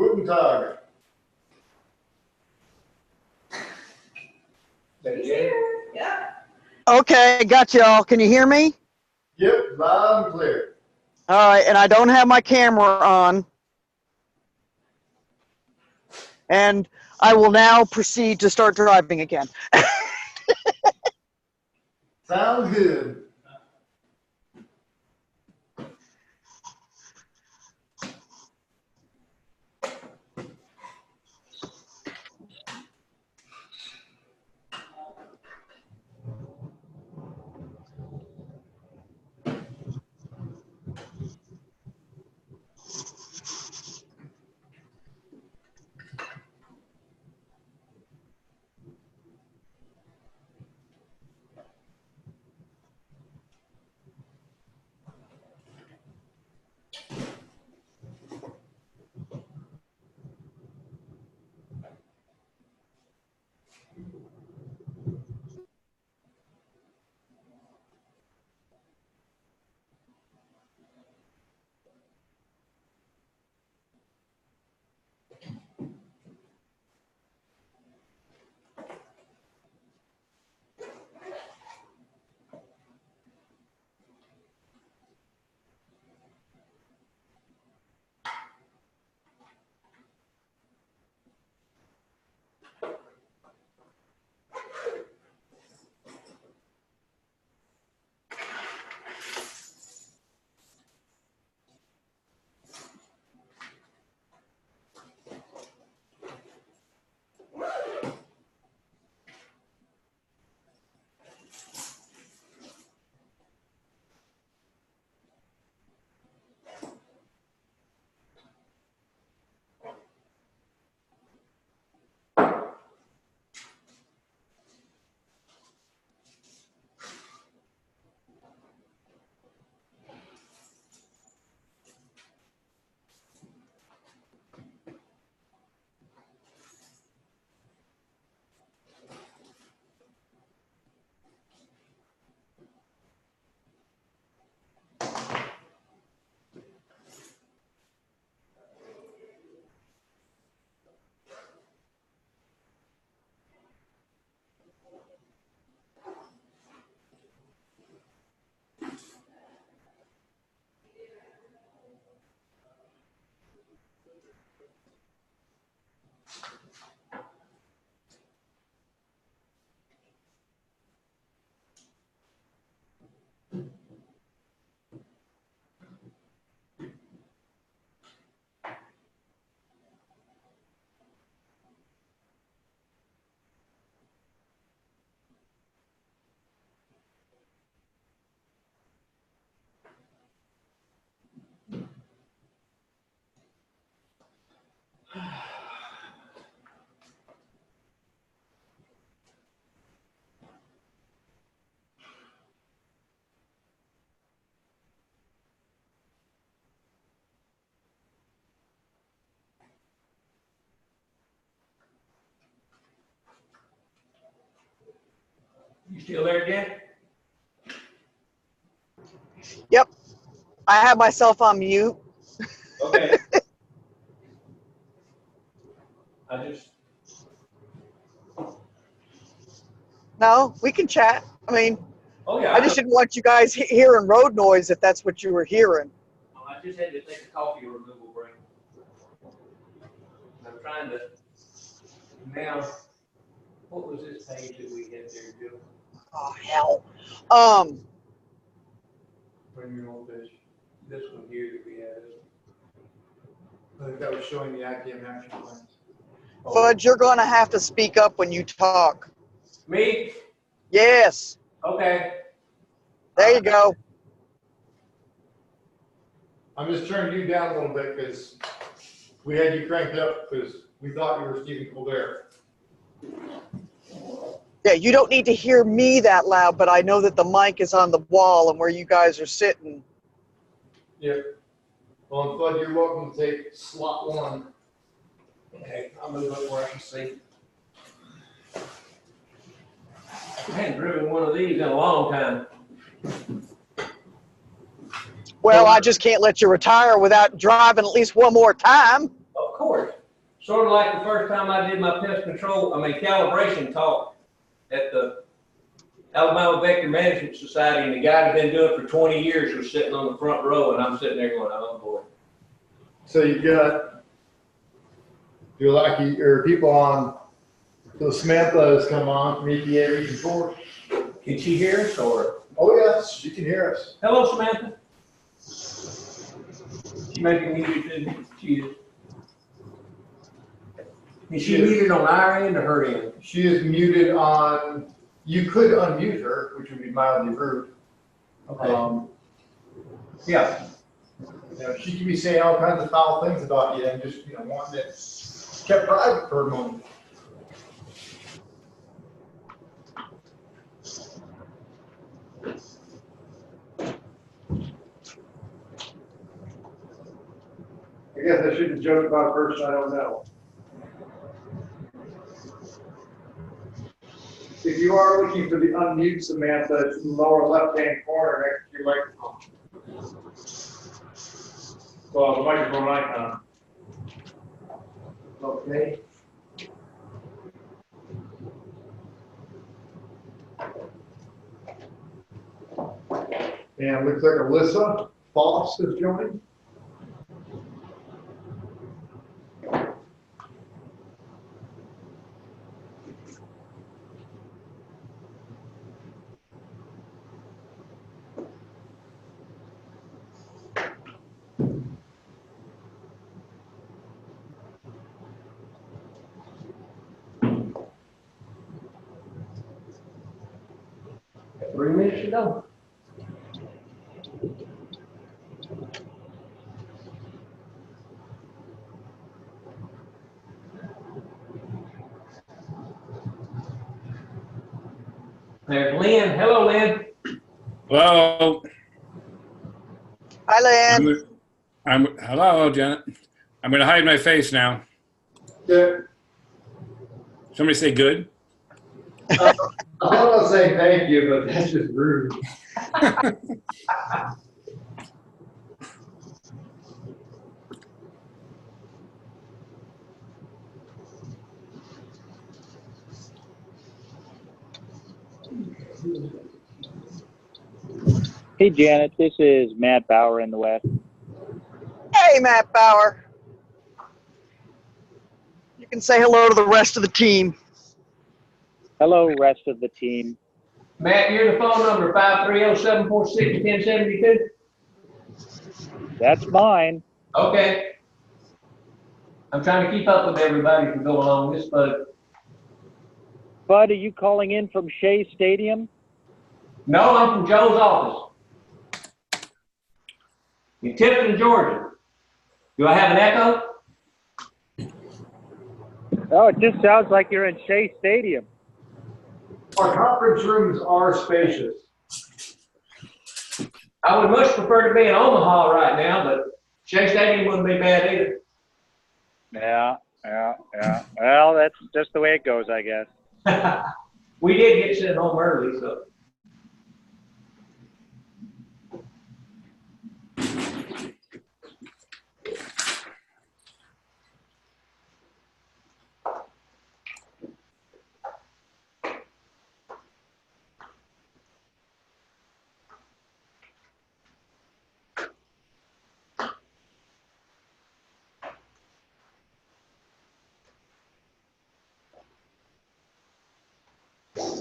Guten Tag. He's here. Yeah. Okay, got y'all. Can you hear me? Yep, loud and clear. All right, and I don't have my camera on. And I will now proceed to start driving again. Sounds good. You still there, Jen? Yep, I have myself on mute. Okay. No, we can chat. I mean, Oh yeah. I just didn't want you guys hearing road noise if that's what you were hearing. I just had to take a coffee removal break. I'm trying to now. What was this page that we had there, Joe? Oh, hell. Bring your old page. This one here that we had. I think that was showing the IPM action plans. Fudge, you're going to have to speak up when you talk. Me? Yes. Okay. There you go. I'm just turning you down a little bit because we had you cranked up because we thought you were Stephen Colbert. Yeah, you don't need to hear me that loud, but I know that the mic is on the wall and where you guys are sitting. Yep. Well, Bud, you're welcome to take slot 1. Okay, I'll move up where I can see. I hadn't driven one of these in a long time. Well, I just can't let you retire without driving at least one more time. Of course. sort of like the first time I did my pest control, calibration talk at the Alabama Vector Management Society, and the guy that had been doing it for 20 years was sitting on the front row, and I'm sitting there going, oh boy. So you got, you're lucky, or people on, so Samantha has come on from EPA Region 4. Can she hear us, or? Oh, yes, she can hear us. Hello, Samantha. She may be muted too. She is. Is she muted on our end or her end? She is muted on, you could unmute her, which would be mildly rude. Okay. Yeah. You know, she could be saying all kinds of foul things about you and just, wanting it kept private for a moment. I guess I shouldn't joke about a person I don't know. If you are looking for the unmute Samantha, it's in the lower left-hand corner next to your microphone. Well, the microphone icon. Okay. And looks like Alyssa Foss is joining. Got 3 minutes to go. There's Lynn. Hello, Lynn. Hello. Hi, Lynn. Hello, Janet. I'm going to hide my face now. Yeah. Somebody say good. I'm not saying thank you, but that's just rude. Hey, Janet, this is Matt Bauer in the West. Hey, Matt Bauer. You can say hello to the rest of the team. Hello, rest of the team. Matt, you're the phone number 530-746-1072. That's mine. Okay. I'm trying to keep up with everybody from going along this, but Bud, are you calling in from Shea Stadium? no, I'm from Joe's office in Tifton, Georgia. Do I have an echo? Oh, it just sounds like you're in Shea Stadium. Our conference rooms are spacious. I would much prefer to be in Omaha right now, but Shea Stadium wouldn't be bad either. Yeah. Well, that's just the way it goes, I guess. We did get sent home early, so.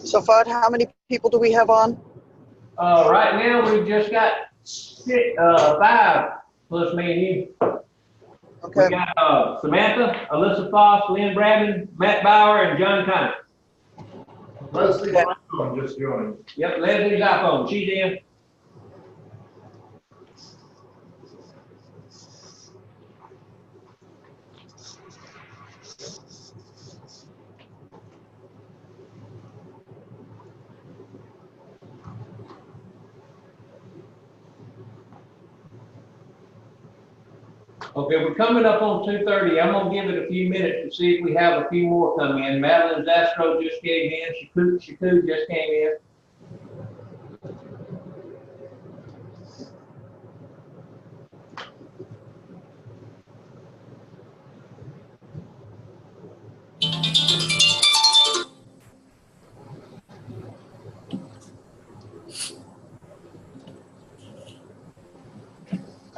So, Fudd, how many people do we have on? Right now, we've just got 5 plus me and you. Okay. We got Samantha, Alyssa Foss, Lynn Bradman, Matt Bauer, and John Conner. Leslie Brown just joined. Yep, Leslie's iPhone. She's in. Okay, we're coming up on 2:30. I'm gonna give it a few minutes to see if we have a few more come in. Madeline Zastro just came in. Shaku just came in.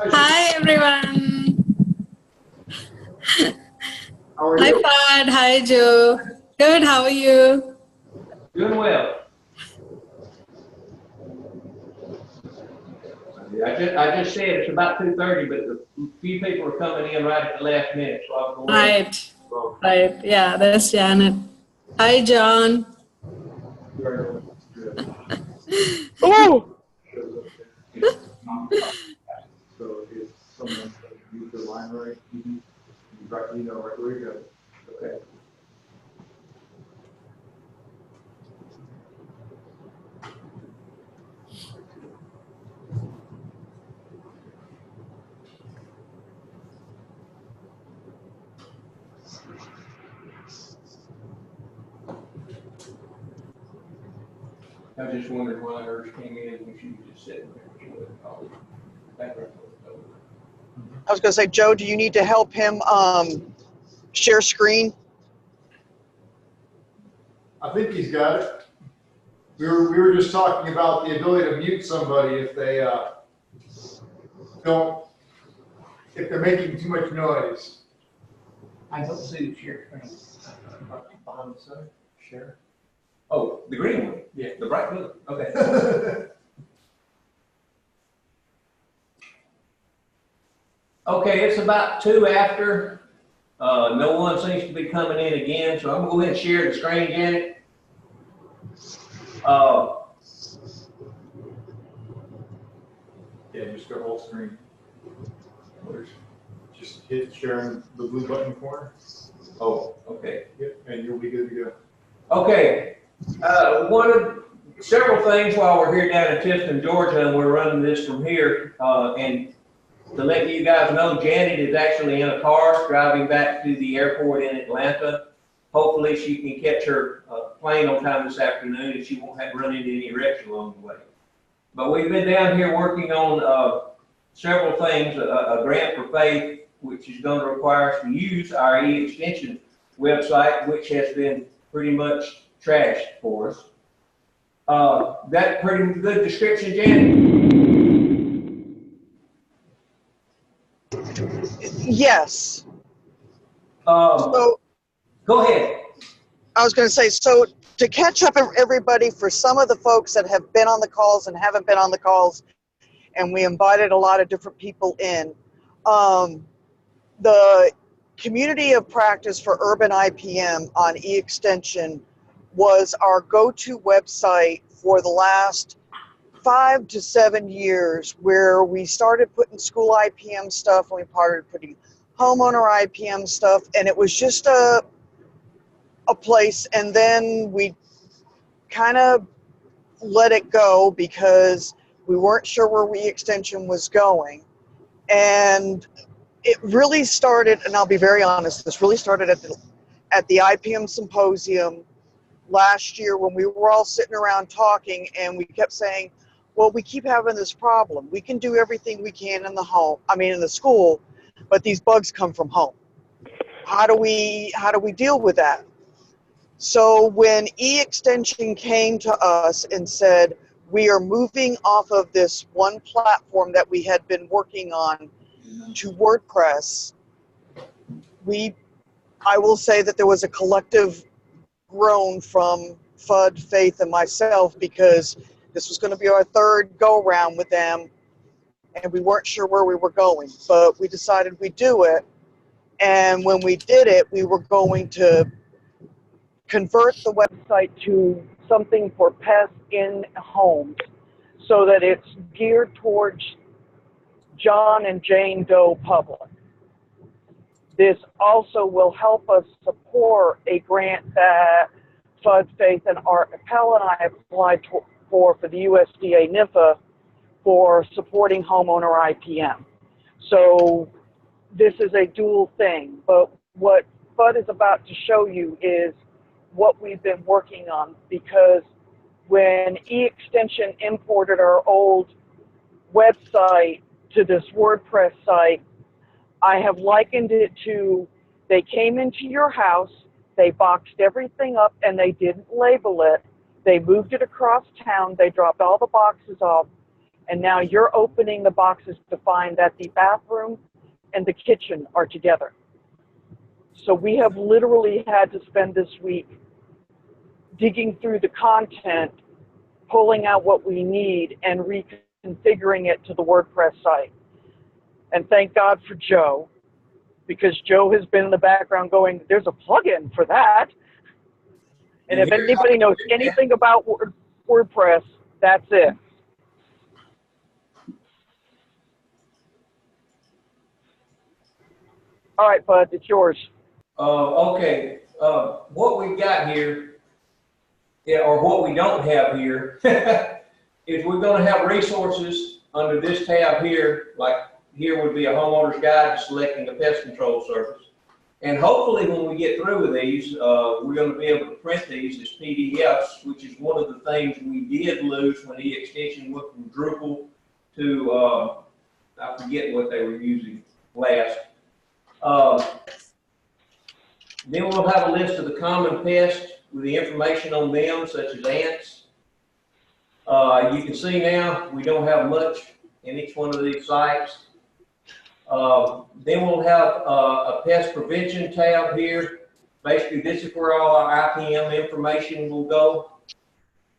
Hi everyone. How are Hi you? Fad. Hi Joe. Good. How are you? Doing well. I just said it's about 2:30, but a few people are coming in right at the last minute, so I'll go ahead. Right. Right. Yeah, that's Janet. Hi John. Oh, So if someone use the line right, you know right where you go. Okay. I was just wondering why hers came in when she was just sitting there. She wasn't calling. Background was over. I was going to say, Joe, do you need to help him share screen? I think he's got it. We were just talking about the ability to mute somebody if they if they're making too much noise. I don't see the share screen. Bottom side, share. Oh, the green one? Yeah. The bright blue? Okay. Okay, it's about 2 after. No one seems to be coming in again, so I'm gonna go ahead and share the screen, Janet. Yeah, just go whole screen. Just hit sharing the blue button corner. Oh, okay. Yep, and you'll be good to go. Okay, one of several things while we're here down in Tifton, Georgia, and we're running this from here, and to let you guys know, Janet is actually in a car driving back to the airport in Atlanta. Hopefully she can catch her plane on time this afternoon and she won't have to run into any wrecks along the way. But we've been down here working on several things, a grant for faith, which is going to require us to use our e-extension website, which has been pretty much trashed for us. That pretty good description, Janet? Yes. Go ahead. I was going to say, so to catch up everybody, for some of the folks that have been on the calls and haven't been on the calls, and we invited a lot of different people in, the community of practice for urban IPM on e-extension was our go-to website for the last 5 to 7 years, where we started putting school IPM stuff and we started putting homeowner IPM stuff, and it was just a place, and then we kind of let it go because we weren't sure where e-extension was going. And it really started, and I'll be very honest, this really started at the IPM symposium last year when we were all sitting around talking, and we kept saying, well, we keep having this problem. We can do everything we can in the school, but these bugs come from home. How do we deal with that? So when e-extension came to us and said, we are moving off of this one platform that we had been working on to WordPress, I will say that there was a collective groan from FUD, Faith, and myself, because this was going to be our third go-round with them, and we weren't sure where we were going. But we decided we'd do it, and when we did it, we were going to convert the website to something for pests in homes so that it's geared towards John and Jane Doe public. This also will help us support a grant that FUD, Faith, and Art Appel and I applied for the USDA NIFA for supporting homeowner IPM. So this is a dual thing, but what FUD is about to show you is what we've been working on, because when e-extension imported our old website to this WordPress site, I have likened it to, they came into your house, they boxed everything up and they didn't label it, they moved it across town, they dropped all the boxes off, And now you're opening the boxes to find that the bathroom and the kitchen are together. So we have literally had to spend this week digging through the content, pulling out what we need, and reconfiguring it to the WordPress site. And thank God for Joe, because Joe has been in the background going, there's a plugin for that. And if anybody knows anything about WordPress, that's it. All right, Bud, it's yours. Okay, what we've got here, yeah, or what we don't have here, is we're gonna have resources under this tab here, like here would be a homeowner's guide to selecting a pest control service. And hopefully when we get through with these, we're gonna be able to print these as PDFs, which is one of the things we did lose when the extension went from Drupal to, I forget what they were using last. Then we'll have a list of the common pests with the information on them, such as ants. You can see now we don't have much in each one of these sites. Then we'll have a pest prevention tab here. Basically, this is where all our IPM information will go.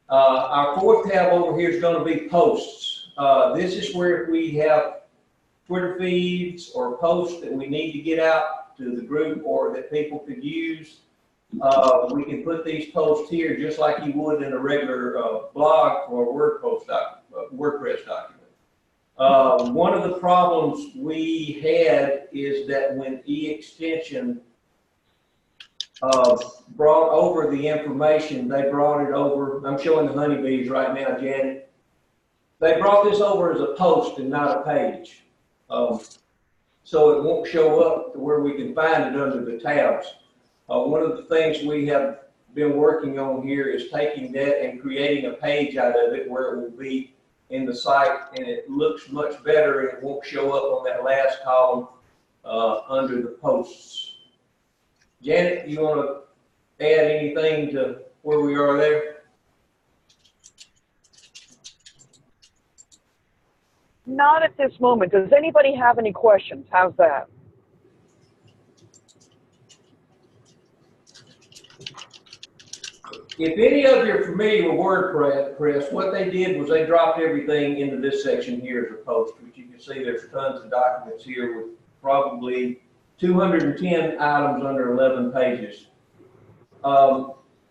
Our fourth tab over here is going to be posts. This is where we have Twitter feeds or posts that we need to get out to the group or that people could use. We can put these posts here just like you would in a regular blog or WordPress document. One of the problems we had is that when eExtension brought over the information, they brought it over, I'm showing the honeybees right now, Janet. They brought this over as a post and not a page. So it won't show up to where we can find it under the tabs. One of the things we have been working on here is taking that and creating a page out of it where it will be in the site and it looks much better and it won't show up on that last column under the posts. Janet, you want to add anything to where we are there? Not at this moment. Does anybody have any questions? How's that? If any of you are familiar with WordPress, what they did was they dropped everything into this section here as a post, which you can see there's tons of documents here with probably 210 items under 11 pages.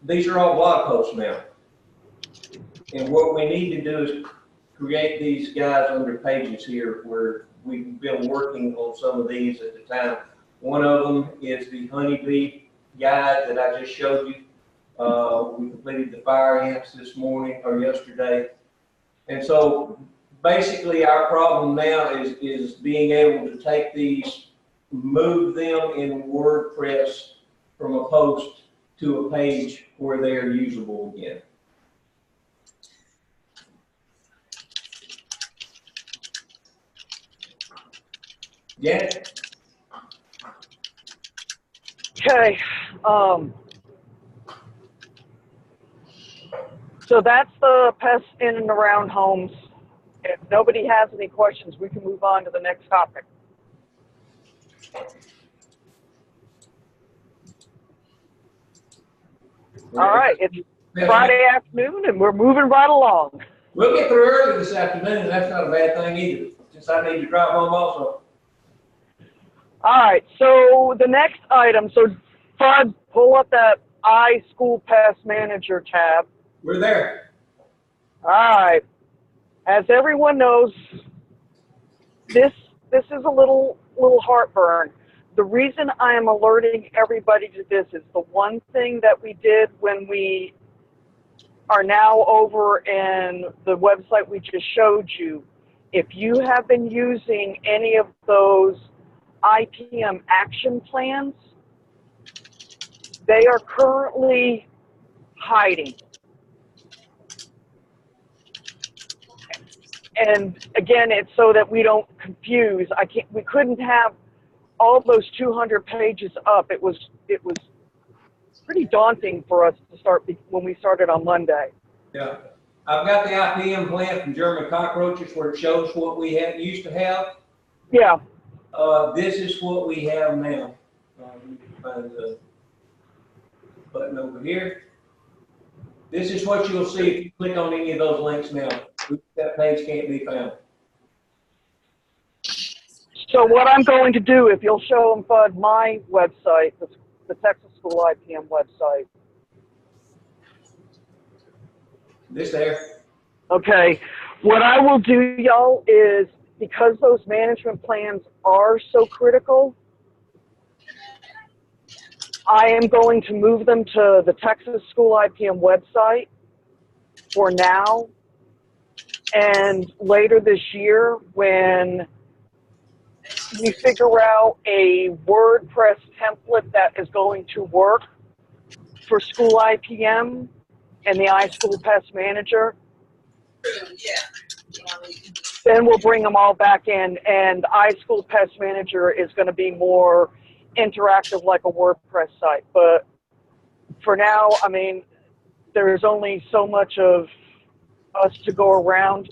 These are all blog posts now. And what we need to do is create these guys under pages here where we've been working on some of these at the time. One of them is the honeybee guide that I just showed you. We completed the fire ants this morning or yesterday. And so basically our problem now is being able to take these, move them in WordPress from a post to a page where they are usable again. Yeah. Okay. So that's the pests in and around homes. If nobody has any questions, we can move on to the next topic. All right, it's Friday afternoon and we're moving right along. We'll get through early this afternoon. That's not a bad thing either, since I need to drive home also. All right, so the next item, so Todd, pull up that iSchool Pest Manager tab. We're there. All right. As everyone knows, this is a little heartburn. The reason I am alerting everybody to this is the one thing that we did when we are now over in the website we just showed you. If you have been using any of those IPM action plans, they are currently hiding. And again, it's so that we don't confuse. We couldn't have all those 200 pages up. It was pretty daunting for us to start when we started on Monday. Yeah. I've got the IPM plan from German cockroaches where it shows what we used to have. Yeah. This is what we have now. Find the button over here. This is what you'll see if you click on any of those links now. That page can't be found. So what I'm going to do, if you'll show them, Bud, my website, the Texas School IPM website. This there. Okay. What I will do, y'all, is because those management plans are so critical, I am going to move them to the Texas School IPM website for now. And later this year, when we figure out a WordPress template that is going to work for School IPM and the iSchool Pest Manager, then we'll bring them all back in, and iSchool Pest Manager is going to be more interactive like a WordPress site. But for now, I mean, there's only so much of us to go around.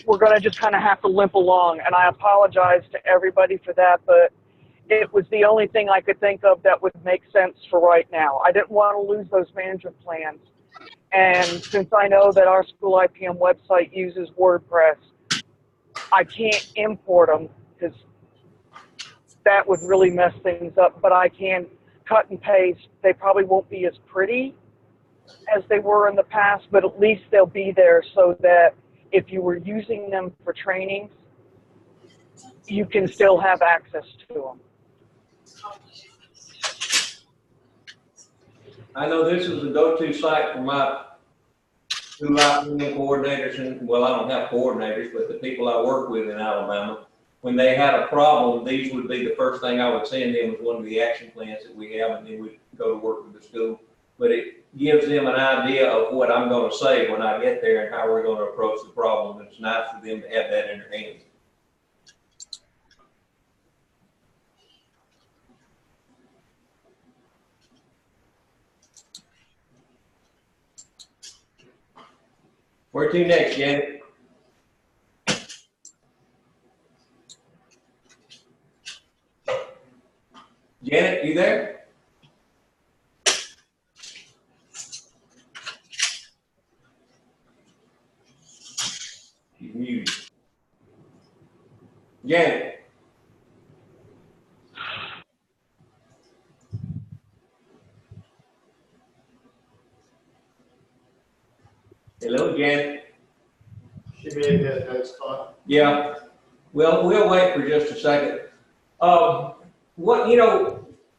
We're going to just kind of have to limp along, and I apologize to everybody for that, but it was the only thing I could think of that would make sense for right now. I didn't want to lose those management plans, and since I know that our school IPM website uses WordPress, I can't import them because that would really mess things up, but I can cut and paste. They probably won't be as pretty as they were in the past, but at least they'll be there so that if you were using them for trainings, you can still have access to them. I know this is the go-to site for my two IPM coordinators, and well, I don't have coordinators, but the people I work with in Alabama. When they had a problem, these would be the first thing I would send them, was one of the action plans that we have, and then we'd go to work with the school. But it gives them an idea of what I'm going to say when I get there and how we're going to approach the problem. It's nice for them to have that in their hands. Where to next, Janet? Janet, you there? She's muted. Janet. Hello, Janet. She may be at that spot. Yeah. Well, we'll wait for just a second.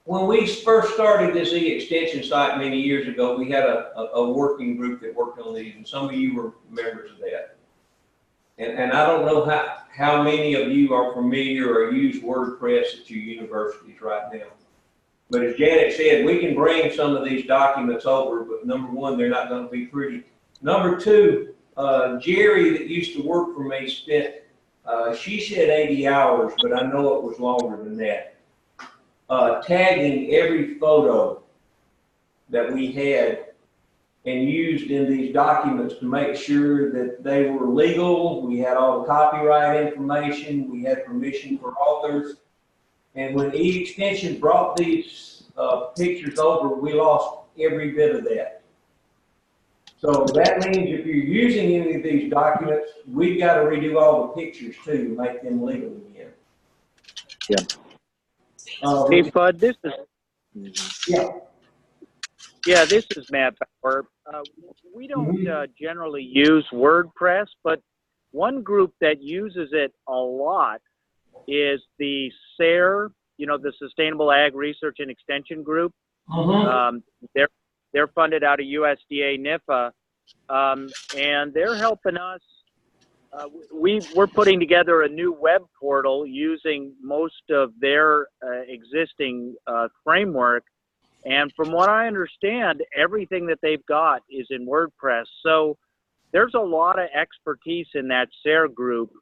When we first started this e-extension site many years ago, we had a working group that worked on these, and some of you were members of that. And I don't know how many of you are familiar or use WordPress at your universities right now. But as Janet said, we can bring some of these documents over, but number one, they're not going to be pretty. Number two, Jerry that used to work for me spent, she said 80 hours, but I know it was longer than that, tagging every photo that we had and used in these documents to make sure that they were legal. We had all the copyright information. We had permission for authors. And when e-extension brought these pictures over, we lost every bit of that. So that means if you're using any of these documents, we've got to redo all the pictures too to make them legal again. Yeah. Hey, Bud, this is. Yeah. Yeah, this is Matt Bauer. We don't generally use WordPress, but one group that uses it a lot is the SARE, the Sustainable Ag Research and Extension Group. They're funded out of USDA NIFA, and they're helping us. We're putting together a new web portal using most of their existing framework. And from what I understand, everything that they've got is in WordPress. So there's a lot of expertise in that SARE group.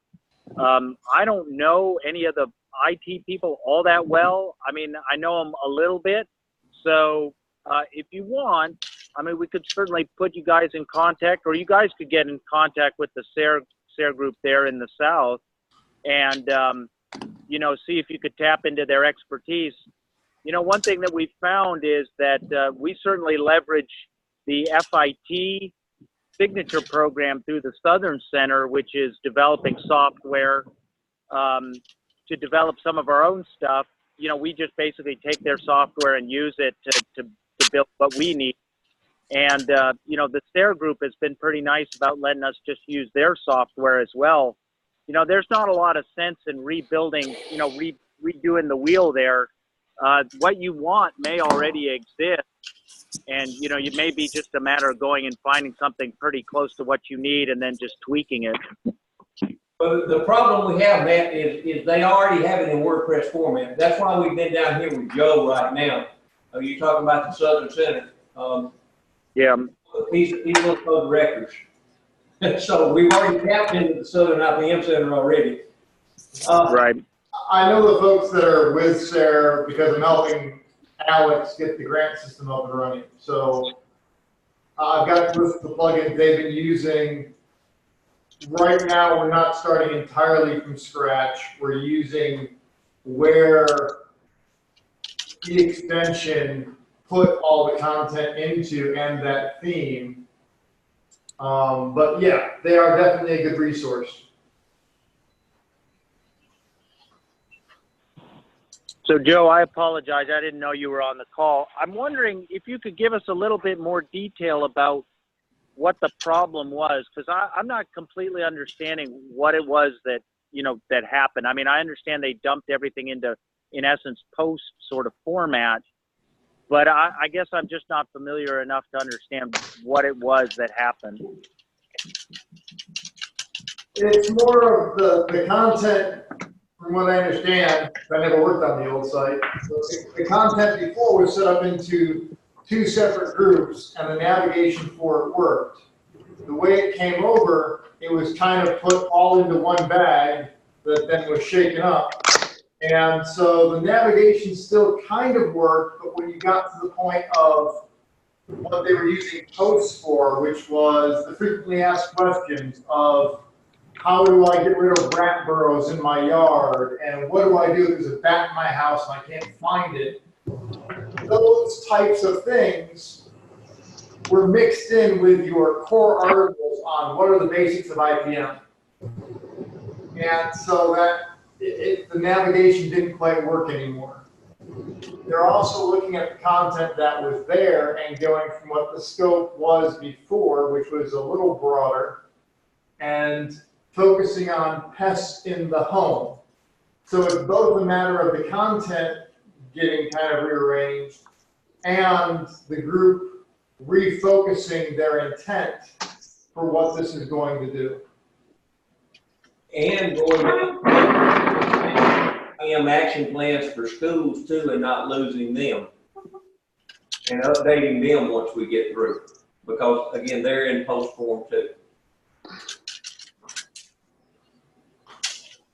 I don't know any of the IT people all that well. I mean, I know them a little bit. So if you want, I mean, we could certainly put you guys in contact, or you guys could get in contact with the SARE group there in the South and, you know, see if you could tap into their expertise. You know, one thing that we found is that we certainly leverage the FIT signature program through the Southern Center, which is developing software to develop some of our own stuff. You know, we just basically take their software and use it to build what we need. And, you know, the SARE group has been pretty nice about letting us just use their software as well. You know, there's not a lot of sense in rebuilding, you know, redoing the wheel there. What you want may already exist. And, you know, it may be just a matter of going and finding something pretty close to what you need and then just tweaking it. But the problem we have, Matt, is they already have it in WordPress format. That's why we've been down here with Joe right now. You're talking about the Southern Center. Yeah. He's little co-directors. So we've already tapped into the Southern IPM Center already. Right. I know the folks that are with SARE because I'm helping Alex get the grant system up and running. So I've got the list of the plugins they've been using. Right now, we're not starting entirely from scratch. We're using where the extension put all the content into and that theme. But yeah, they are definitely a good resource. So, Joe, I apologize. I didn't know you were on the call. I'm wondering if you could give us a little bit more detail about what the problem was, because I'm not completely understanding what it was that, you know, that happened. I mean, I understand they dumped everything into, in essence, post sort of format, but I guess I'm just not familiar enough to understand what it was that happened. It's more of the content, from what I understand. I never worked on the old site. The content before was set up into 2 separate groups, and the navigation for it worked. The way it came over, it was kind of put all into one bag that then was shaken up. And so the navigation still kind of worked, but when you got to the point of what they were using posts for, which was the frequently asked questions of how do I get rid of rat burrows in my yard, and what do I do if there's a bat in my house and I can't find it? Those types of things were mixed in with your core articles on what are the basics of IPM. And so that the navigation didn't quite work anymore. They're also looking at the content that was there and going from what the scope was before, which was a little broader, and focusing on pests in the home. So it's both a matter of the content getting kind of rearranged and the group refocusing their intent for what this is going to do. And going IPM action plans for schools too, and not losing them. And updating them once we get through. Because again, they're in post form too.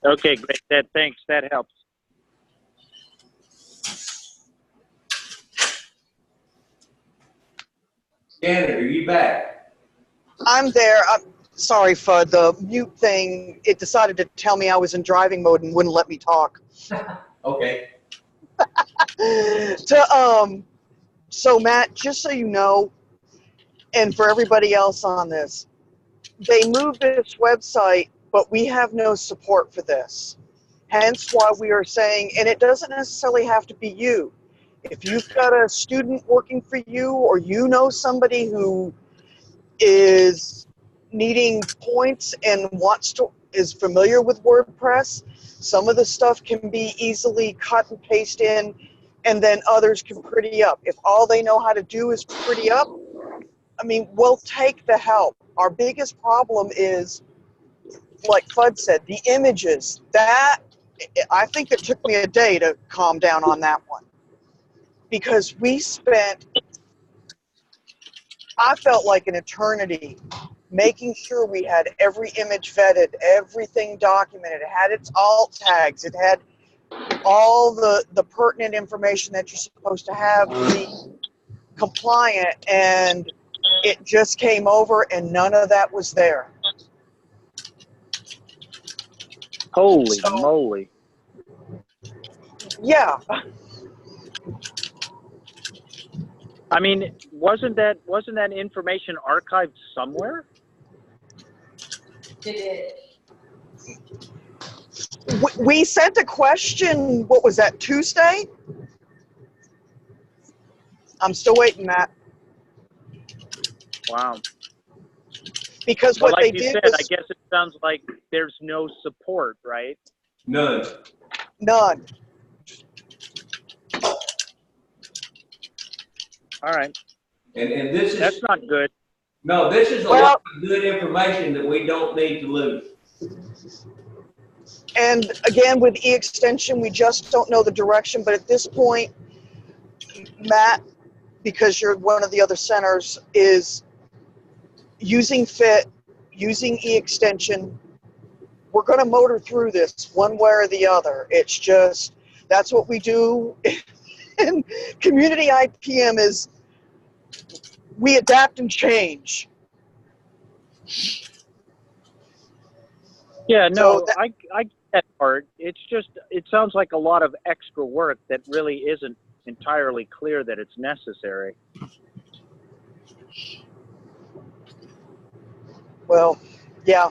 Okay, great. Thanks. That helps. Janet, are you back? I'm there. I'm sorry, Fudd. The mute thing, it decided to tell me I was in driving mode and wouldn't let me talk. Okay. So Matt, just so you know, and for everybody else on this, they moved this website, but we have no support for this. Hence why we are saying, and it doesn't necessarily have to be you. If you've got a student working for you, or you know somebody who is needing points and is familiar with WordPress, some of the stuff can be easily cut and paste in, and then others can pretty up. If all they know how to do is pretty up, I mean, we'll take the help. Our biggest problem is, like Fudd said, the images. That, I think it took me a day to calm down on that one. Because I felt like an eternity making sure we had every image vetted, everything documented. It had its alt tags. It had all the pertinent information that you're supposed to have. compliant, and it just came over and none of that was there. Holy So- moly. Yeah, I mean, wasn't that information archived somewhere? Did it? we sent a question, what was that, Tuesday? I'm still waiting, Matt, Wow. because Well, what like they you did said, was I guess it sounds like there's no support, right? None. none. All right. And this is, That's not good. no, this is a Well- lot of good information that we don't need to lose. And again, with e-extension, we just don't know the direction, but at this point, Matt, because you're one of the other centers, is using FIT, using e-extension. We're going to motor through this one way or the other. It's just, that's what we do. And community IPM is, we adapt and change. Yeah, no, So that- I get that part. It's just, it sounds like a lot of extra work that really isn't entirely clear that it's necessary. Well, yeah.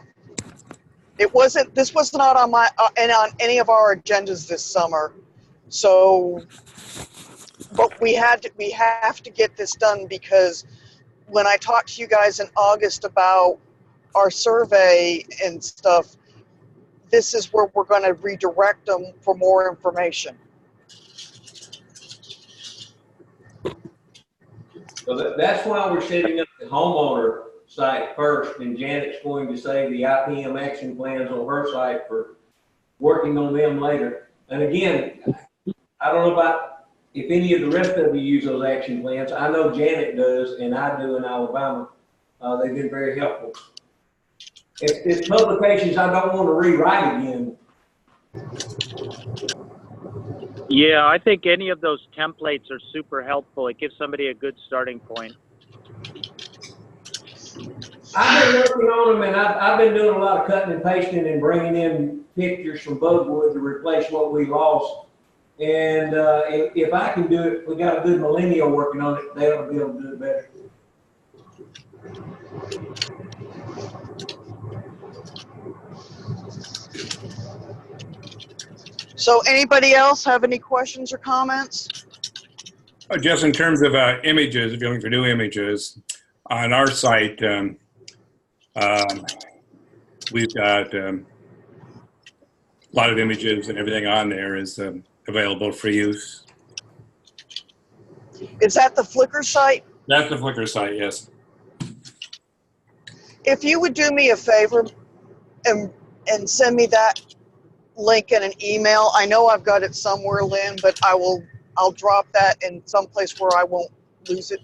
This was not on my, and on any of our agendas this summer. So, but we have to get this done, because when I talked to you guys in August about our survey and stuff, this is where we're going to redirect them for more information. So that's why we're setting up the homeowner site first, and Janet's going to say the IPM action plans on her site for working on them later. And again, I don't know about if any of the rest of you use those action plans. I know Janet does, and I do in Alabama. They've been very helpful. It's publications I don't want to rewrite again. Yeah, I think any of those templates are super helpful. It gives somebody a good starting point. I've been working on them, and I've been doing a lot of cutting and pasting and bringing in pictures from Bugwood to replace what we lost. And if I can do it, we got a good millennial working on it, they'll be able to do it better. So anybody else have any questions or comments? Just in terms of images, if you're looking for new images, on our site, we've got a lot of images, and everything on there is available for use. Is that the Flickr site? That's the Flickr site, yes. If you would do me a favor and send me that link in an email. I know I've got it somewhere, Lynn, but I'll drop that in some place where I won't lose it.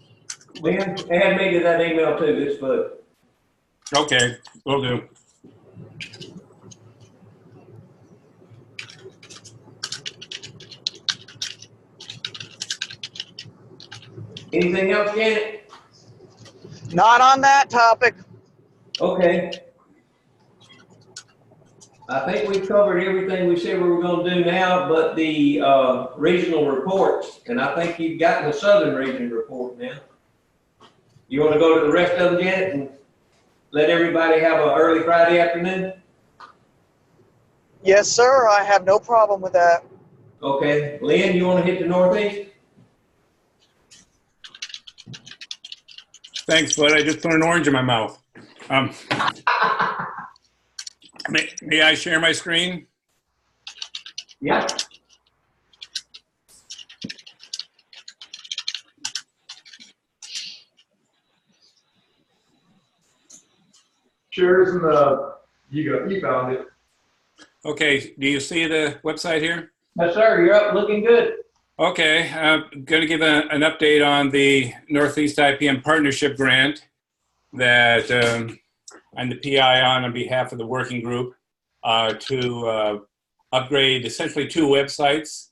Lynn, add me to that email too, it's fun. Okay, will do. Anything else, Janet? Not on that topic. Okay. I think we've covered everything we said we were gonna do now, but the regional reports, and I think you've gotten the Southern Region report now. You wanna go to the rest of them, Janet, and let everybody have an early Friday afternoon? Yes, sir. I have no problem with that. Okay, Lynn, you wanna hit the Northeast? Thanks, bud. I just put an orange in my mouth. May I share my screen? Yeah. Shares in the, you found it. Okay, do you see the website here? Yes, sir, you're up, looking good. Okay, I'm going to give an update on the Northeast IPM Partnership Grant that I'm the PI on behalf of the working group to upgrade essentially 2 websites,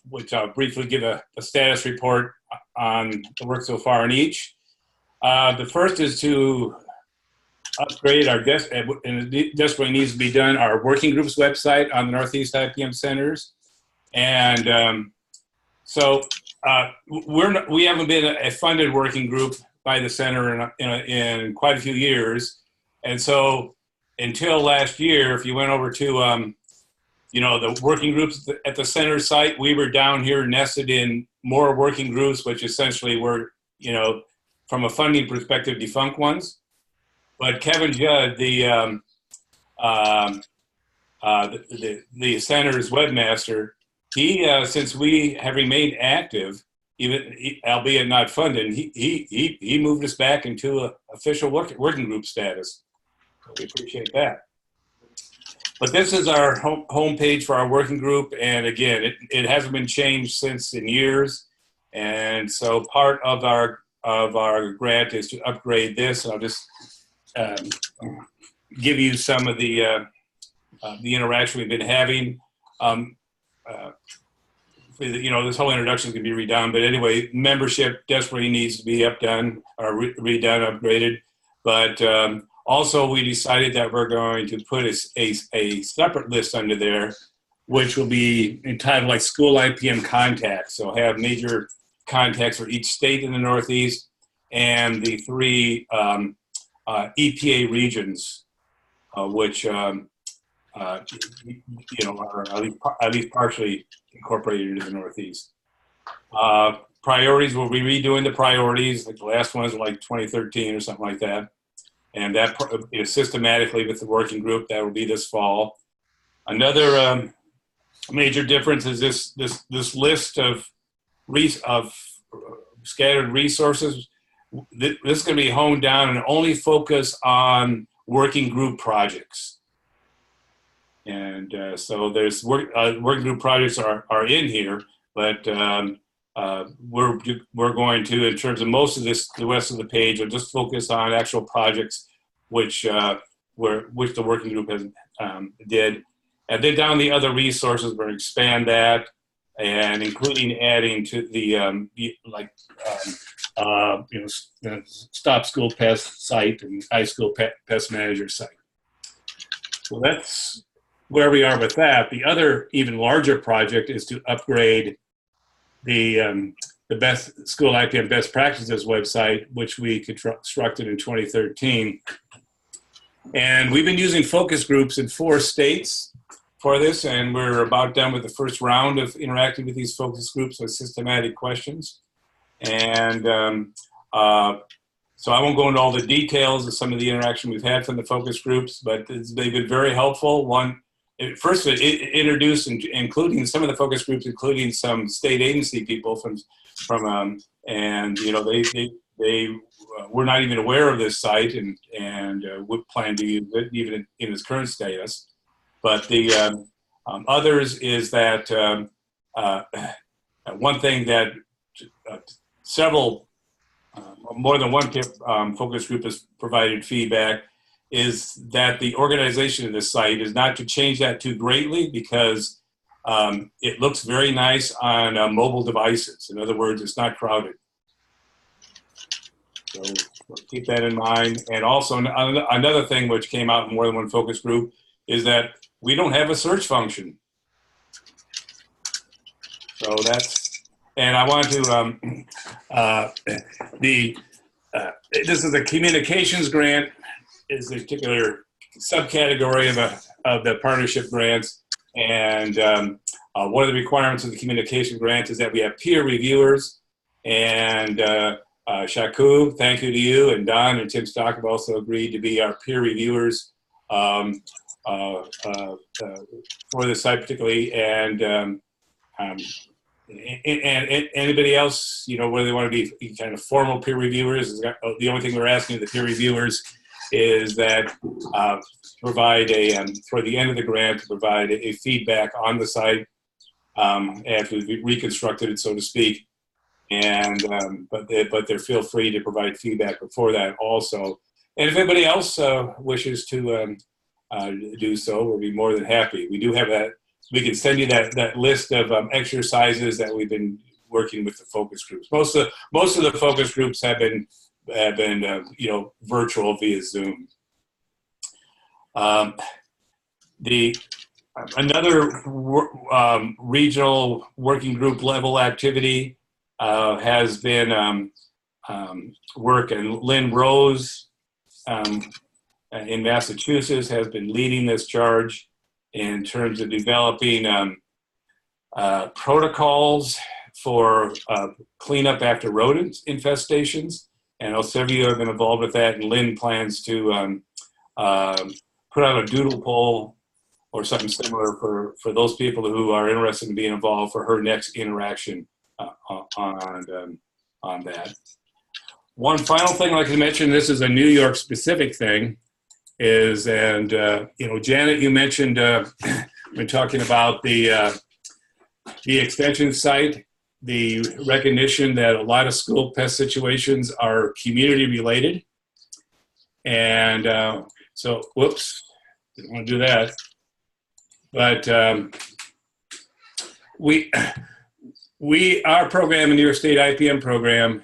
which I'll briefly give a status report on the work so far in each. The first is to upgrade our and it desperately needs to be done, our working groups website on the Northeast IPM centers. And so we haven't been a funded working group by the center in quite a few years. And so until last year, if you went over to the working groups at the center site, we were down here nested in more working groups, which essentially were, from a funding perspective, defunct ones. But Kevin Judd, the center's webmaster, he since we have remained active, even albeit not funded, he moved us back into an official working group status. So we appreciate that. But this is our home page for our working group, and again, it hasn't been changed since in years. And so part of our grant is to upgrade this. And I'll just give you some of the interaction we've been having. This whole introduction can be redone, but anyway, membership desperately needs to be redone, upgraded. But also, we decided that we're going to put a separate list under there, which will be entitled like School IPM Contacts. So have major contacts for each state in the Northeast and the 3 EPA regions, which are at least partially incorporated into the Northeast. Priorities, we'll be redoing the priorities. Like the last ones were like 2013 or something like that. And that is systematically with the working group. That will be this fall. Another major difference is this list of scattered resources. This is going to be honed down and only focus on working group projects. And so there's working group projects are in here, but we're going to, in terms of most of this, the rest of the page, will just focus on actual projects which the working group has did. And then down the other resources, we're going to expand that, and including adding to the Stop School Pest site and iSchool Pest Manager site. So that's where we are with that. The other even larger project is to upgrade the best School IPM Best Practices website, which we constructed in 2013. And we've been using focus groups in 4 states for this, and we're about done with the first round of interacting with these focus groups with systematic questions. And so I won't go into all the details of some of the interaction we've had from the focus groups, but they've been very helpful. First, it introduced, including some of the focus groups, including some state agency people and they were not even aware of this site and would plan to use it even in its current status. But the others is that one thing that more than one focus group has provided feedback is that the organization of this site is not to change that too greatly, because it looks very nice on mobile devices. In other words, it's not crowded. So keep that in mind. And also another thing which came out in more than one focus group is that we don't have a search function. So and I want to, this is a communications grant, is a particular subcategory of the partnership grants. And one of the requirements of the communication grant is that we have peer reviewers. And Shaku, thank you to you, and Don and Tim Stock have also agreed to be our peer reviewers for this site particularly. And anybody else, whether they want to be kind of formal peer reviewers, the only thing we're asking of the peer reviewers is that provide for the end of the grant, to provide a feedback on the site after we've reconstructed it, so to speak. And but they're feel free to provide feedback before that also. And if anybody else wishes to do so, we'll be more than happy. We do have that. We can send you that list of exercises that we've been working with the focus groups. Most of the focus groups have been virtual via Zoom. Another regional working group level activity has been work, and Lynn Rose in Massachusetts has been leading this charge in terms of developing protocols for cleanup after rodent infestations. And several of you have been involved with that, and Lynn plans to put out a doodle poll or something similar for those people who are interested in being involved for her next interaction on that. One final thing I'd like to mention, this is a New York specific thing, is, Janet, you mentioned when talking about the extension site, the recognition that a lot of school pest situations are community related. And so, whoops, didn't want to do that. But our program, in New York State IPM program,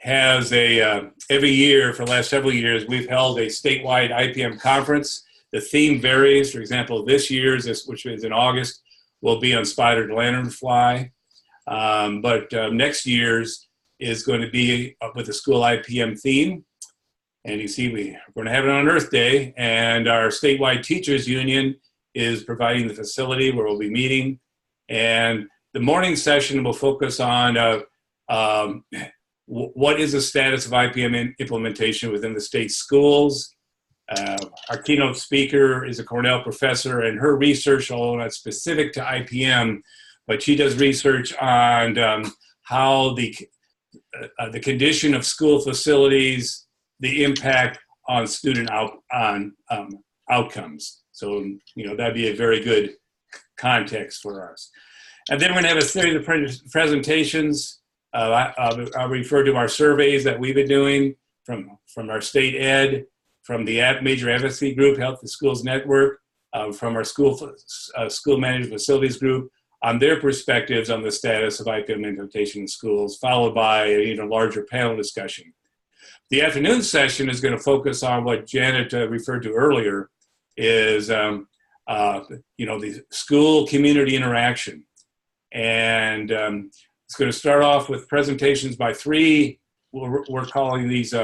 has every year for the last several years, we've held a statewide IPM conference. The theme varies. For example, this year's, which is in August, will be on spotted lanternfly. But next year's is going to be with the school IPM theme. And you see, we're going to have it on Earth Day, and our statewide teachers union is providing the facility where we'll be meeting. And the morning session will focus on what is the status of IPM implementation within the state schools. Our keynote speaker is a Cornell professor, and her research, although not specific to IPM, but she does research on how the condition of school facilities, the impact on student outcomes. So, that'd be a very good context for us. And then we're going to have a series of presentations. I'll refer to our surveys that we've been doing from our state ed, from the major advocacy group, Health in Schools Network, from our school managed facilities group, on their perspectives on the status of IPM implementation in schools, followed by an even larger panel discussion. The afternoon session is going to focus on what Janet referred to earlier, is the school community interaction. And it's going to start off with presentations by three, we're calling these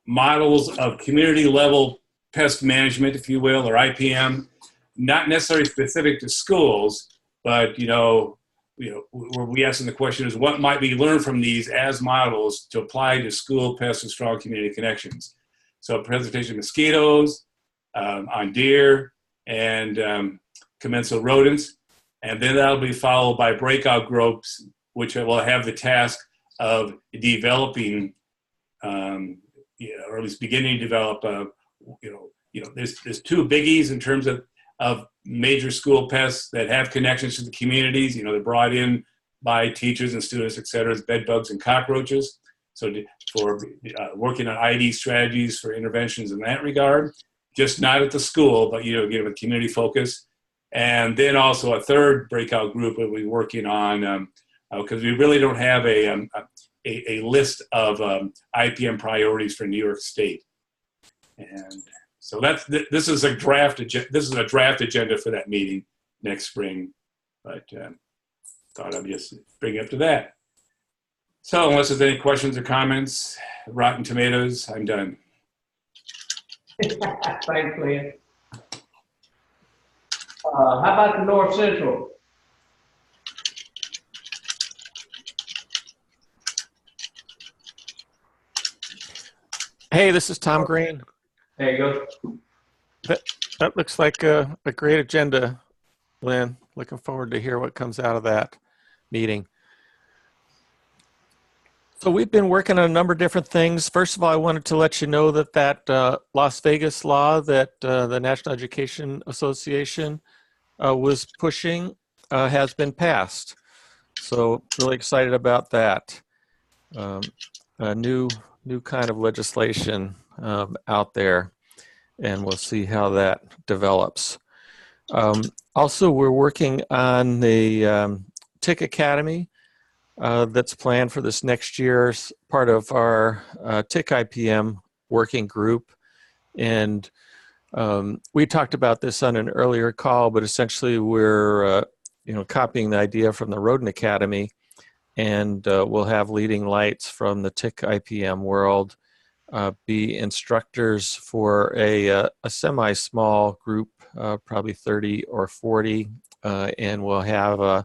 models of community level pest management, if you will, or IPM, not necessarily specific to schools, but where we asking the question is, what might be learned from these as models to apply to school pests and strong community connections? So a presentation of mosquitoes, on deer and commensal rodents, and then that'll be followed by breakout groups, which will have the task of developing, or at least beginning to develop, there's two biggies in terms of major school pests that have connections to the communities. They're brought in by teachers and students, et cetera, as bed bugs and cockroaches. So for working on ID strategies for interventions in that regard, just not at the school, but again with community focus. And then also a third breakout group that we're working on, because we really don't have a list of IPM priorities for New York State. And so this is a draft agenda for that meeting next spring, but thought I'd just bring it up to that. So unless there's any questions or comments, Rotten Tomatoes, I'm done. Thanks, Lynn. How about the North Central? Hey, this is Tom Green. There you go. That looks like a great agenda, Lynn. Looking forward to hear what comes out of that meeting. So we've been working on a number of different things. First of all, I wanted to let you know that Las Vegas law that the National Education Association was pushing has been passed. So really excited about that. A new kind of legislation out there, and we'll see how that develops. Also, we're working on the Tick Academy. that's planned for this next year's part of our TIC IPM working group. And we talked about this on an earlier call, but essentially we're copying the idea from the Rodin Academy, and we'll have leading lights from the TIC IPM world be instructors for a semi-small group, probably 30 or 40, and we'll have a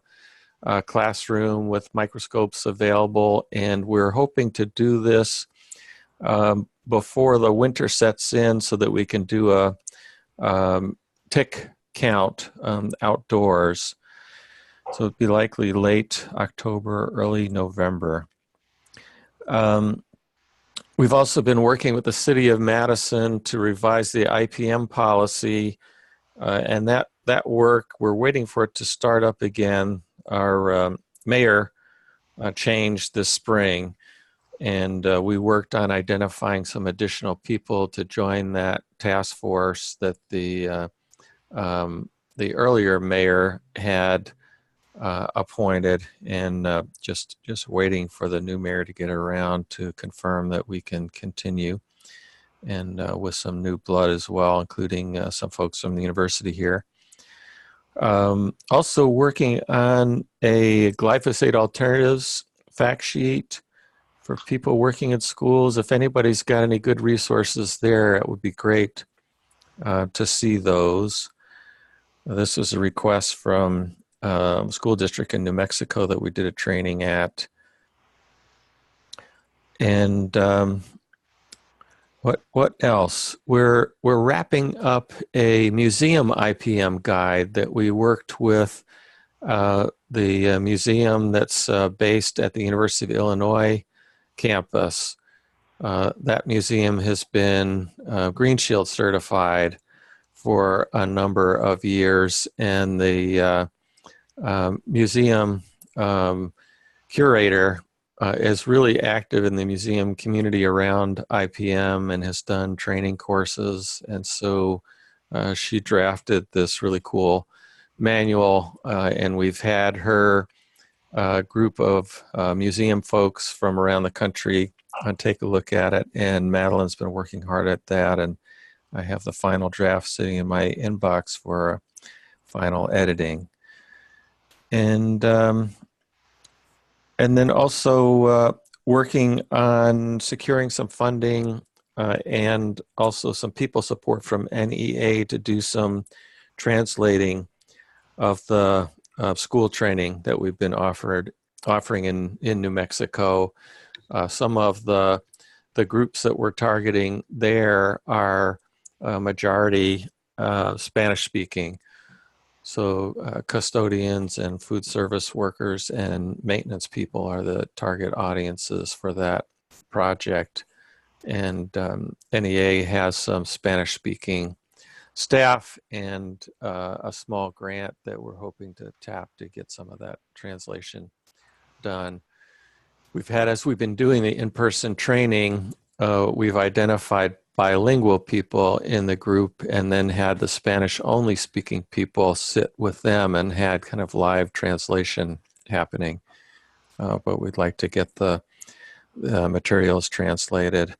classroom with microscopes available, and we're hoping to do this before the winter sets in so that we can do a tick count outdoors. So it'd be likely late October, early November. We've also been working with the City of Madison to revise the IPM policy, and that work, we're waiting for it to start up again. Our mayor changed this spring, and we worked on identifying some additional people to join that task force that the earlier mayor had appointed, and just waiting for the new mayor to get around to confirm that we can continue, and with some new blood as well, including some folks from the university here. Also working on a glyphosate alternatives fact sheet for people working in schools. If anybody's got any good resources there, it would be great to see those. This was a request from school district in New Mexico that we did a training at. And what else? We're wrapping up a museum IPM guide that we worked with the museum that's based at the University of Illinois campus. That museum has been Green Shield certified for a number of years, and the museum curator is really active in the museum community around IPM and has done training courses. And so she drafted this really cool manual, and we've had her group of museum folks from around the country take a look at it. And Madeline's been working hard at that, and I have the final draft sitting in my inbox for final editing. And then also working on securing some funding and also some people support from NEA to do some translating of the school training that we've been offering in New Mexico. Some of the groups that we're targeting there are majority Spanish speaking. So custodians and food service workers and maintenance people are the target audiences for that project. And NEA has some Spanish speaking staff and a small grant that we're hoping to tap to get some of that translation done. We've had, as we've been doing the in-person training, we've identified bilingual people in the group and then had the Spanish only speaking people sit with them and had kind of live translation happening. But we'd like to get the materials translated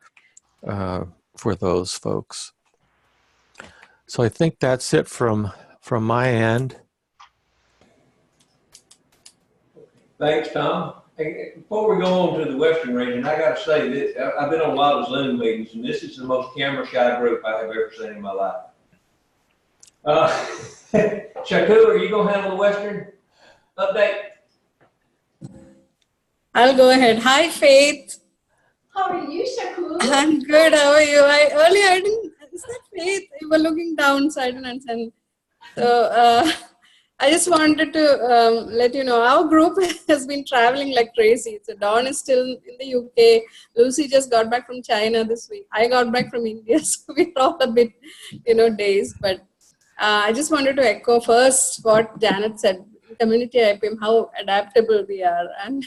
for those folks. So I think that's it from my end. Thanks, Tom. Hey, before we go on to the Western region, I got to say that I've been on a lot of Zoom meetings, and this is the most camera-shy group I have ever seen in my life. Shaku, are you going to handle the Western update? I'll go ahead. Hi, Faith. How are you, Shaku? I'm good. How are you? Earlier I didn't. Is that Faith? You were looking down, so I didn't understand. So I just wanted to let you know our group has been traveling like crazy. So Dawn is still in the UK. Lucy just got back from China this week. I got back from India, so we're all a bit, dazed. But I just wanted to echo first what Janet said. Community IPM, how adaptable we are, and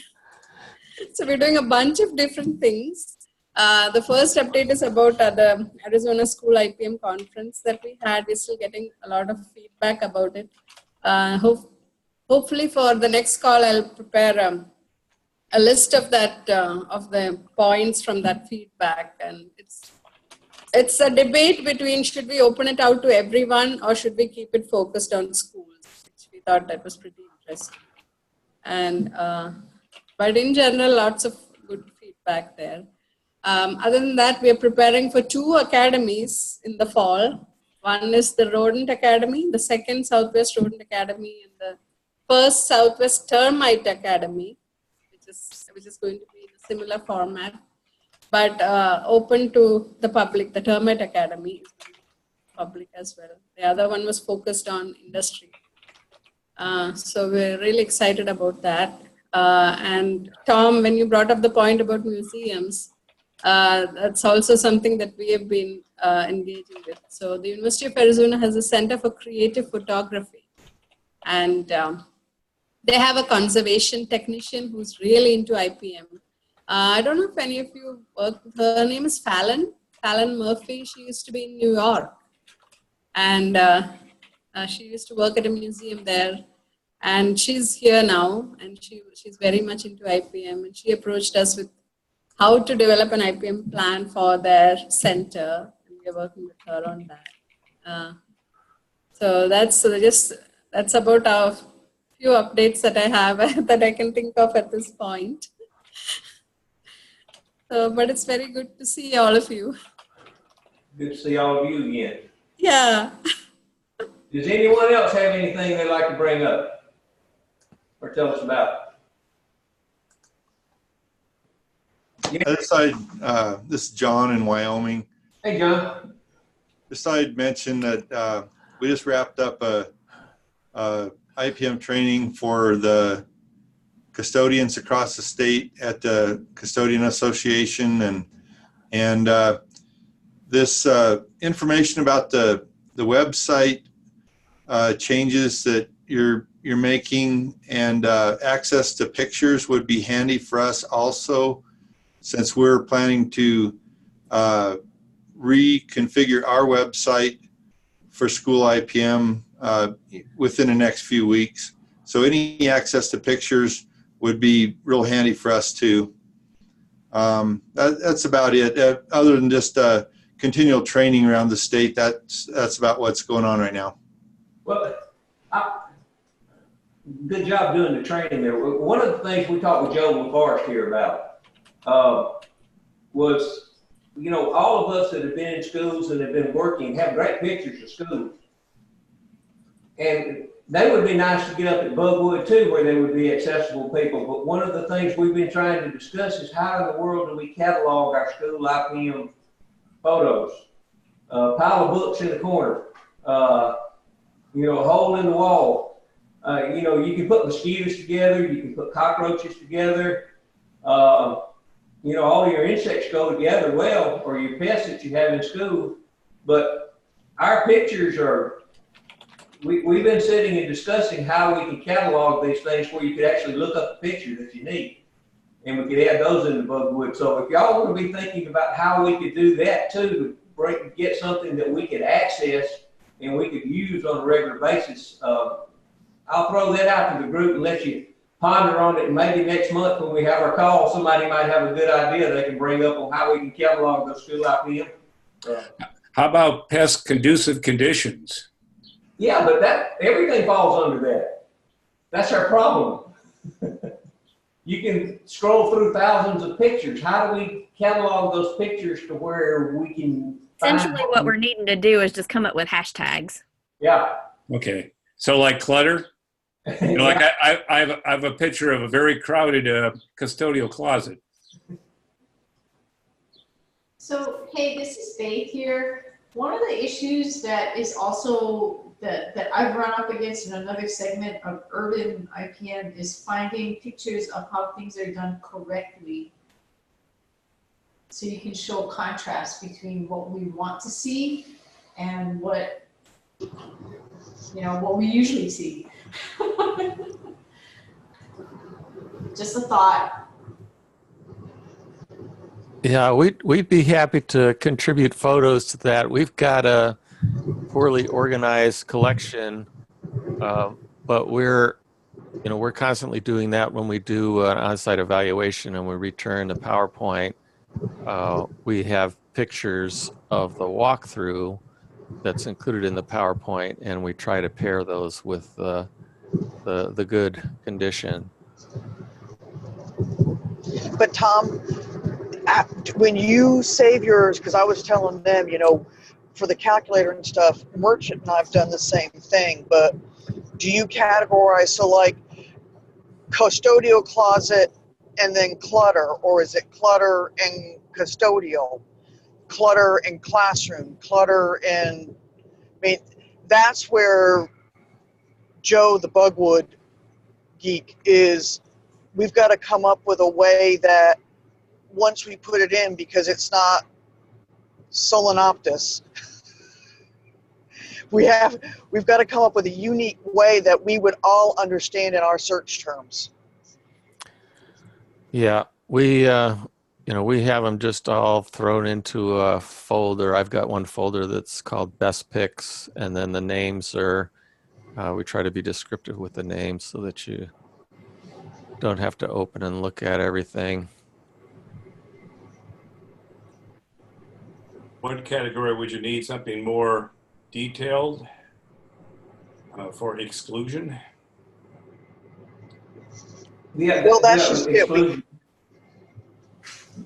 so we're doing a bunch of different things. The first update is about the Arizona School IPM conference that we had. We're still getting a lot of feedback about it. Hopefully for the next call, I'll prepare a list of that of the points from that feedback, and it's a debate between should we open it out to everyone or should we keep it focused on schools, which we thought that was pretty interesting. And but in general, lots of good feedback there. Other than that, we are preparing for 2 academies in the fall. One is the Rodent Academy, the second Southwest Rodent Academy, and the first Southwest Termite Academy, which is going to be in a similar format, but open to the public. The Termite Academy is going to be public as well. The other one was focused on industry. So we're really excited about that. And Tom, when you brought up the point about museums, that's also something that we have been engaging with. So the University of Arizona has a Center for Creative Photography, and they have a conservation technician who's really into IPM. I don't know if any of you work with her. Her name is Fallon Murphy. She used to be in New York, and she used to work at a museum there. And she's here now, and she's very much into IPM, and she approached us with how to develop an IPM plan for their center, and we're working with her on that. So that's about our few updates that I have that I can think of at this point. So, but it's very good to see all of you. Good to see all of you again. Yeah. Does anyone else have anything they'd like to bring up or tell us about? Yeah. Other side, this is John in Wyoming. Hey, John. Just thought I'd mention that we just wrapped up a IPM training for the custodians across the state at the Custodian Association, and this information about the website changes that you're making, and access to pictures would be handy for us also, since we're planning to reconfigure our website for school IPM within the next few weeks. So any access to pictures would be real handy for us too. That's about it. Other than just continual training around the state, that's about what's going on right now. Well, good job doing the training there. One of the things we talked with Joe LaForest here about was, you know, all of us that have been in schools and have been working have great pictures of schools. And they would be nice to get up at Bugwood too, where they would be accessible people. But one of the things we've been trying to discuss is how in the world do we catalog our school IPM photos? Pile of books in the corner, you know, a hole in the wall. You know, you can put mosquitoes together, you can put cockroaches together. You know, all your insects go together well, or your pests that you have in school. But our pictures are, we've been sitting and discussing how we can catalog these things where you could actually look up the picture that you need. And we could add those in the Bugwood. So if y'all want to be thinking about how we could do that too, to get something that we could access and we could use on a regular basis, I'll throw that out to the group and let you ponder on it. And maybe next month when we have our call, somebody might have a good idea they can bring up on how we can catalog those school IPM. How about pest conducive conditions? Yeah, but everything falls under that. That's our problem. You can scroll through thousands of pictures. How do we catalog those pictures to where we can essentially what we're needing to do is just come up with hashtags. Yeah. Okay. So like clutter? You know, like I have a picture of a very crowded custodial closet. So, hey, this is Faith here. One of the issues that is also that I've run up against in another segment of urban IPM is finding pictures of how things are done correctly. So you can show contrast between what we want to see and what, you know, what we usually see. Just a thought. Yeah, we'd be happy to contribute photos to that. We've got a poorly organized collection, but we're we're constantly doing that when we do an on-site evaluation and we return the PowerPoint. We have pictures of the walkthrough that's included in the PowerPoint, and we try to pair those with the good condition. But Tom, when you save yours, because I was telling them, for the calculator and stuff, Merchant and I've done the same thing, but do you categorize, so like custodial closet and then clutter, or is it clutter and custodial, clutter and classroom, clutter and, that's where Joe, the Bugwood geek, is. We've got to come up with a way that once we put it in, because it's not Solenoptis, we've got to come up with a unique way that we would all understand in our search terms. Yeah, we have them just all thrown into a folder. I've got one folder that's called Best Picks, and then the names are, we try to be descriptive with the names so that you don't have to open and look at everything. What category would you need? Something more detailed for exclusion? Yeah, Well, that's just it. exclusion.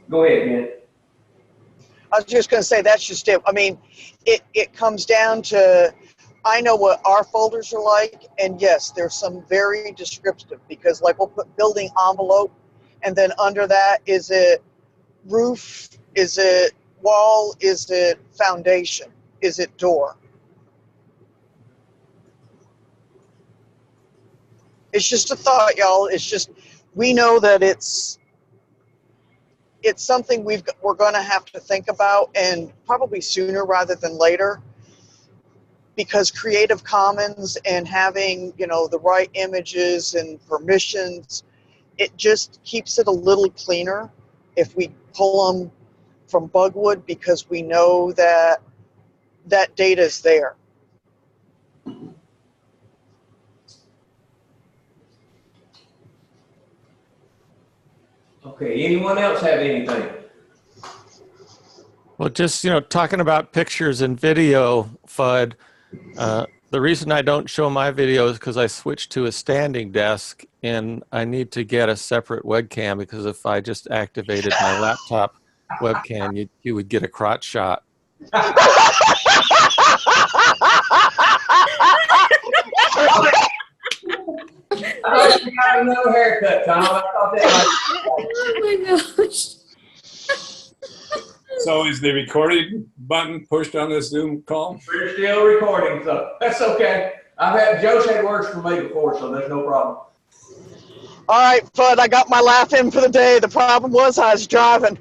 Go ahead, man. I was just going to say, that's just it. It comes down to, I know what our folders are like, and yes, there's some very descriptive, because like we'll put building envelope, and then under that, is it roof, is it wall, is it foundation, is it door? It's just a thought, y'all. It's just, we know that it's something we're going to have to think about, and probably sooner rather than later, because Creative Commons and having, the right images and permissions, it just keeps it a little cleaner if we pull them from Bugwood, because we know that that data is there. Okay, anyone else have anything? Well, just, talking about pictures and video, FUD, the reason I don't show my video is because I switched to a standing desk, and I need to get a separate webcam, because if I just activated my laptop webcam, you would get a crotch shot. I thought you got another haircut, Tom. I thought that Oh my gosh. So is the recording button pushed on this Zoom call? we're still recording, so that's okay. Joe's had words for me before, so there's no problem. All right, Fudd, I got my laugh in for the day. The problem was I was driving.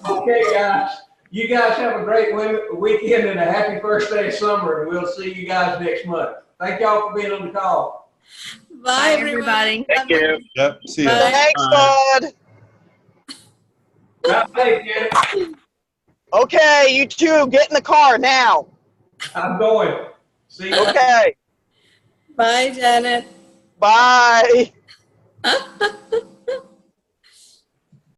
Okay, guys. You guys have a great weekend and a happy first day of summer, and we'll see you guys next month. Thank y'all for being on the call. Bye, everybody. Thank you. Yep, see ya. Bye. Thanks, Fudd. Drive safe, Janet. Okay, you two, get in the car now. I'm going. See you. Okay, Bye, Janet. bye.